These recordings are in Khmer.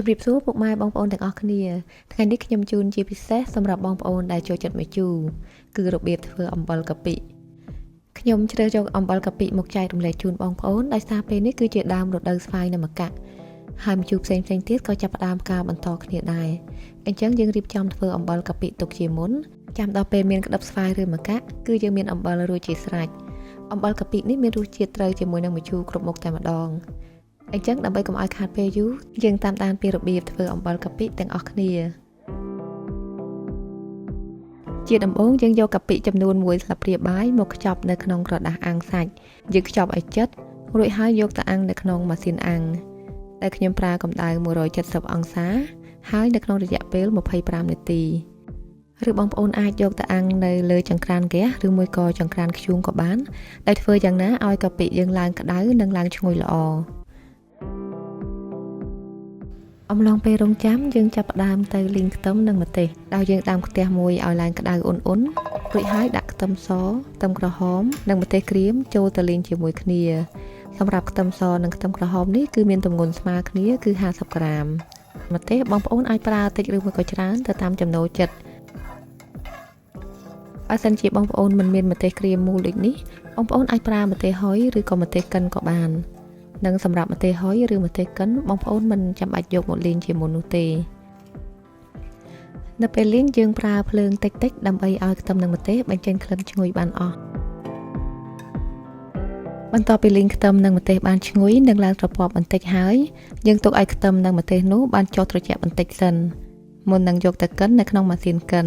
ជម្រាបសួរពុកម៉ែបងប្អូនទាំងអស់គ្នាថ្ងៃនេះខ្ញុំជូនជាពិសេសសម្រាប់បងប្អូនដែលចូលចិត្តម្ជូរគឺរបៀបធ្វើអំបិលកាពិខ្ញុំជ្រើសយកអំបិលកាពិមកចែករំលែកជូនបងប្អូនដោយសារពេលនេះគឺជាដើមរដូវស្វាយនៅម្កាក់ហើយម្ជូរផ្សេងៗទៀតក៏ចាប់ផ្ដើមការបន្តគ្នាដែរអញ្ចឹងយើងរៀបចំធ្វើអំបិលកាពិទុកជាមុនចាំដល់ពេលមានក្តឹបស្វាយឬម្កាក់គឺយើងមានអំបិលរួចជាស្រេចអំបិលកាពិនេះមានរសជាតិត្រូវជាមួយនឹងម្ជូរគ្រប់មុខតែម្ដងអញ្ចឹងដើម្បីកុំឲ្យខាតពេលយូរយើងតាមដានពីរបៀបធ្វើអំបិលកាពិទាំងអស់គ្នាជាដំបូងយើងយកកាពិចំនួន1ស្លាបព្រាបាយមកខ្ចប់នៅក្នុងក្រដាសអាំងសាច់យើងខ្ចប់ឲ្យជិតរួចហើយយកទៅអាំងនៅក្នុងម៉ាស៊ីនអាំងដែលខ្ញុំប្រើកម្ដៅ170អង្សាហើយនៅក្នុងរយៈពេល25នាទីឬបងប្អូនអាចយកទៅអាំងនៅលើចង្ក្រានហ្គាសឬមួយក៏ចង្ក្រានធ្យូងក៏បានដែលធ្វើយ៉ាងណាឲ្យកាពិយើងឡើងក្ដៅនិងឡើងឈ្ងុយល្អអំឡុងពេលរង់ចាំយើងចាប់ផ្ដើមទៅលីងខ្ទឹមនិងម្ទេសដោយយើងដាំខ្ទះមួយឲ្យឡើងក្ដៅអ៊ុនរួចហើយដាក់ខ្ទឹមសខ្ទឹមក្រហមនិងម្ទេសក្រៀមចូលទៅលីងជាមួយគ្នាសម្រាប់ខ្ទឹមសនិងខ្ទឹមក្រហមនេះគឺមានទម្ងន់ស្មើគ្នាគឺ50ក្រាមម្ទេសបងប្អូនអាចប្រើតិចឬមួយក៏ច្រើនទៅតាមចំណូលចិត្តបើសិនជាបងប្អូនមិនមានម្ទេសក្រៀមមូលដូចនេះបងប្អូនអាចប្រើម្ទេសហុយឬក៏ម្ទេសកិនក៏បាននិងសម្រាប់ម្ទេសហុយឬម្ទេសកិនបងប្អូនមិនចាំបាច់យកមកលីងជាមុននោះទេនៅពេលលីងយើងប្រើភ្លើងតិចៗដើម្បីឲ្យខ្ទឹមនិងម្ទេសបញ្ចេញក្លិនឈ្ងុយបានអស់បន្ទាប់ពីលីងខ្ទឹមនិងម្ទេសបានឈ្ងុយនិងឡើងត្រពាប់បន្តិចហើយយើងទុកឲ្យខ្ទឹមនិងម្ទេសនោះបានចុះត្រជាក់បន្តិចសិនមុននឹងយកទៅកិននៅក្នុងម៉ាស៊ីនកិន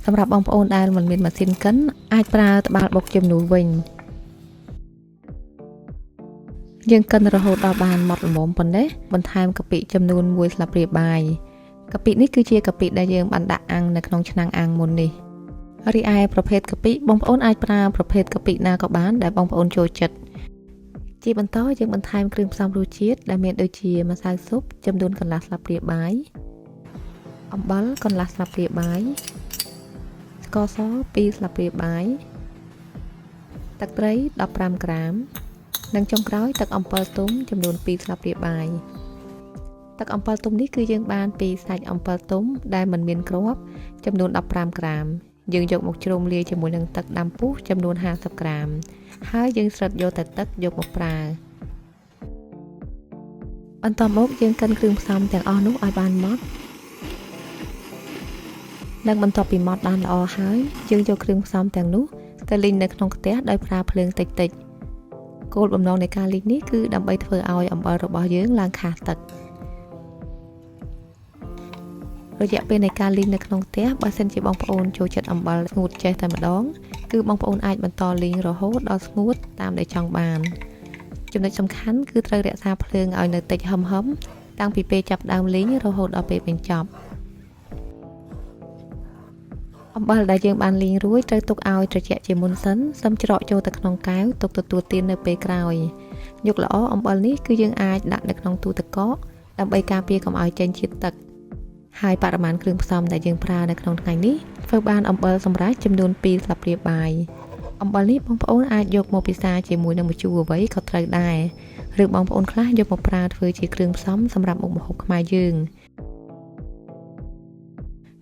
សម្រាប់បងប្អូនដែលមិនមានម៉ាស៊ីនកិនអាចប្រើត្បាល់បុកជំនួសវិញយើងកិនរហូតដល់បានម៉ត់ល្មមប៉ុណ្ណេះបន្ថែមកាពិចំនួន1ស្លាបព្រាបាយកាពិនេះគឺជាកាពិដែលយើងបានដាក់អាំងនៅក្នុងឆ្នាំងអាំងមុននេះរីឯប្រភេទកាពិបងប្អូនអាចប្រើប្រភេទកាពិណាក៏បានដែលបងប្អូនចូលចិត្តជាបន្តយើងបន្ថែមគ្រឿងផ្សំរសជាតិដែលមានដូចជាម្សៅស៊ុបចំនួនកន្លះស្លាបព្រាបាយអំបិលកន្លះស្លាបព្រាបាយស្ករស2ស្លាបព្រាបាយទឹកត្រី15ក្រាមនិងចុងក្រោយទឹកអំពិលទុំចំនួន2ស្លាបព្រាបាយទឹកអំពិលទុំនេះគឺយើងបានពីសាច់អំពិលទុំដែលមិនមានគ្រាប់ចំនួន15ក្រាមយើងយកមកជ្រំលាយជាមួយនឹងទឹកដាំពុះចំនួន50ក្រាមហើយយើងស្រុតយកតែទឹកយកមកប្រើបន្ទាប់មកយើងកិនគ្រឿងផ្សំទាំងអស់នោះឲ្យបានម៉ត់និងបន្ទាប់ពីម៉ត់បានល្អហើយយើងយកគ្រឿងផ្សំទាំងនោះទៅលីងនៅក្នុងខ្ទះដោយប្រើភ្លើងតិចៗគោលបំណងនៃការលីងនេះគឺដើម្បីធ្វើឲ្យអំបិលរបស់យើងឡើងខាសទឹករយៈពេលនៃការលីងនៅក្នុងផ្ទះបើសិនជាបងប្អូនចូលចិត្តអំបិលស្ងួតចេះតែម្ដងគឺបងប្អូនអាចបន្តលីងរហូតដល់ស្ងួតតាមដែលចង់បានចំណុចសំខាន់គឺត្រូវរក្សាភ្លើងឲ្យនៅតិចហឹមតាំងពីពេលចាប់ដើមលីងរហូតដល់ពេលបញ្ចប់អំបិលដែលយើងបានលីងរួចត្រូវទុកឲ្យត្រជាក់ជាមុនសិនសឹមច្រកចូលទៅក្នុងកែវទុកទទួលទាននៅពេលក្រោយយកល្អអំបិលនេះគឺយើងអាចដាក់នៅក្នុងទូទឹកកកដើម្បីការពារកុំឲ្យចេញជាតិទឹកហើយបរិមាណគ្រឿងផ្សំដែលយើងប្រើនៅក្នុងថ្ងៃនេះធ្វើបានអំបិលសម្រាប់ចំនួន2ស្លាបព្រាបាយអំបិលនេះបងប្អូនអាចយកមកពិសាជាមួយនឹងម្ជូរអ្វីក៏ត្រូវដែរឬបងប្អូនខ្លះយកមកប្រើធ្វើជាគ្រឿងផ្សំសម្រាប់មុខម្ហូបខ្មែរយើង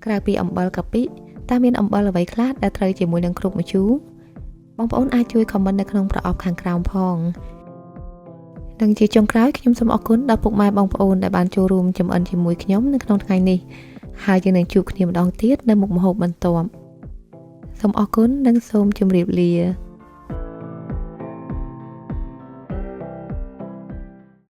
ក្រៅពីអំបិលកាពិតើមានអំបិលអ្វីខ្លះដែលត្រូវជាមួយនឹងគ្រាប់ម្ជូរបងប្អូនអាចជួយខមមិននៅក្នុងប្រអប់ខាងក្រោមផងនិងជាចុងក្រោយខ្ញុំសូមអរគុណដល់ពុកម៉ែបងប្អូនដែលបានចូលរួមចម្អិនជាមួយខ្ញុំនៅក្នុងថ្ងៃនេះហើយយើងនឹងជួបគ្នាម្ដងទៀតនៅមុខម្ហូបបន្ទាប់សូមអរគុណនិងសូមជម្រាបលា